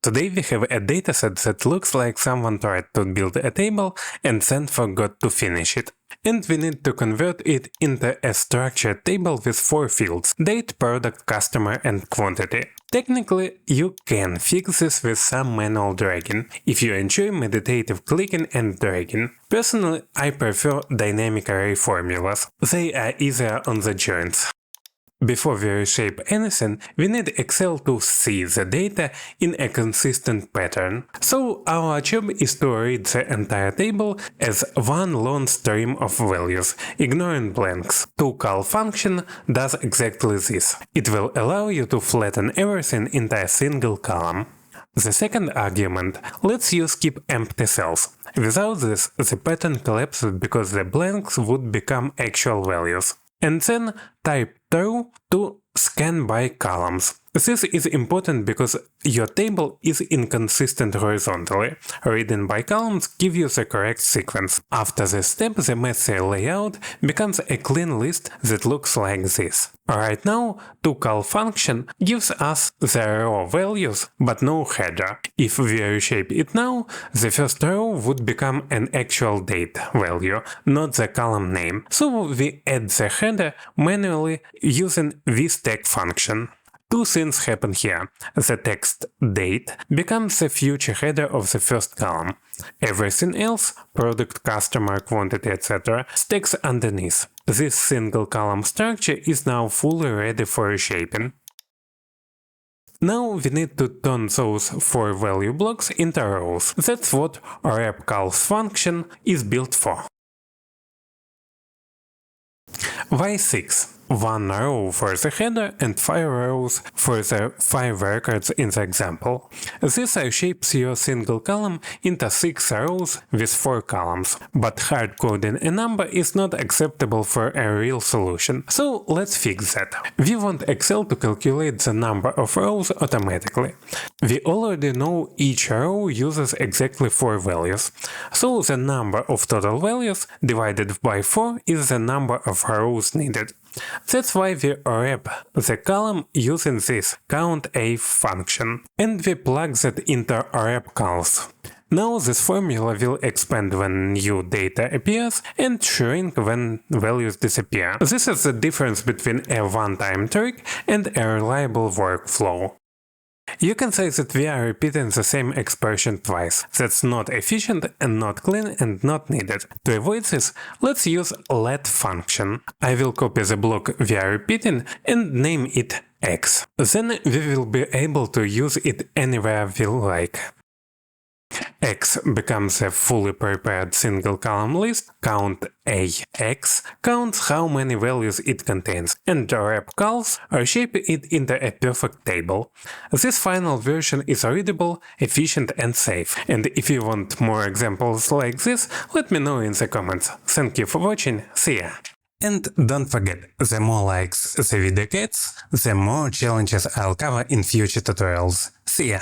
Today we have a dataset that looks like someone tried to build a table and then forgot to finish it. And we need to convert it into a structured table with 4 fields: date, product, customer, and quantity. Technically, you can fix this with some manual dragging, if you enjoy meditative clicking and dragging. Personally, I prefer dynamic array formulas. They are easier on the joints. Before we reshape anything, we need Excel to see the data in a consistent pattern. So our job is to read the entire table as one long stream of values, ignoring blanks. TOCOL function does exactly this. It will allow you to flatten everything into a single column. The second argument lets you skip empty cells. Without this, the pattern collapses because the blanks would become actual values. And then type through to scan by columns. This is important because your table is inconsistent horizontally. Reading by columns gives you the correct sequence. After this step, the messy layout becomes a clean list that looks like this. Right now, TOCOL function gives us the raw values, but no header. If we reshape it now, the first row would become an actual date value, not the column name. So we add the header manually using VSTACK function. Two things happen here. The text date becomes the future header of the first column. Everything else, product, customer, quantity, etc., stacks underneath. This single column structure is now fully ready for reshaping. Now we need to turn those 4 value blocks into rows. That's what WRAPCOLS function is built for. Why 6? 1 row for the header and 5 rows for the 5 records in the example. This reshapes your single column into 6 rows with 4 columns, but hard-coding a number is not acceptable for a real solution, so let's fix that. We want Excel to calculate the number of rows automatically. We already know each row uses exactly 4 values, so the number of total values divided by 4 is the number of rows needed. That's why we wrap the column using this countAF function, and we plug that into WRAPCOLS. Now this formula will expand when new data appears and shrink when values disappear. This is the difference between a one-time trick and a reliable workflow. You can say that we are repeating the same expression twice. That's not efficient and not clean and not needed. To avoid this, let's use let function. I will copy the block we are repeating and name it x. Then we will be able to use it anywhere we like. X becomes a fully prepared single column list, countAX counts how many values it contains, and WRAPCOLS reshape it into a perfect table. This final version is readable, efficient and safe, and if you want more examples like this, let me know in the comments. Thank you for watching, see ya! And don't forget, the more likes the video gets, the more challenges I'll cover in future tutorials. See ya!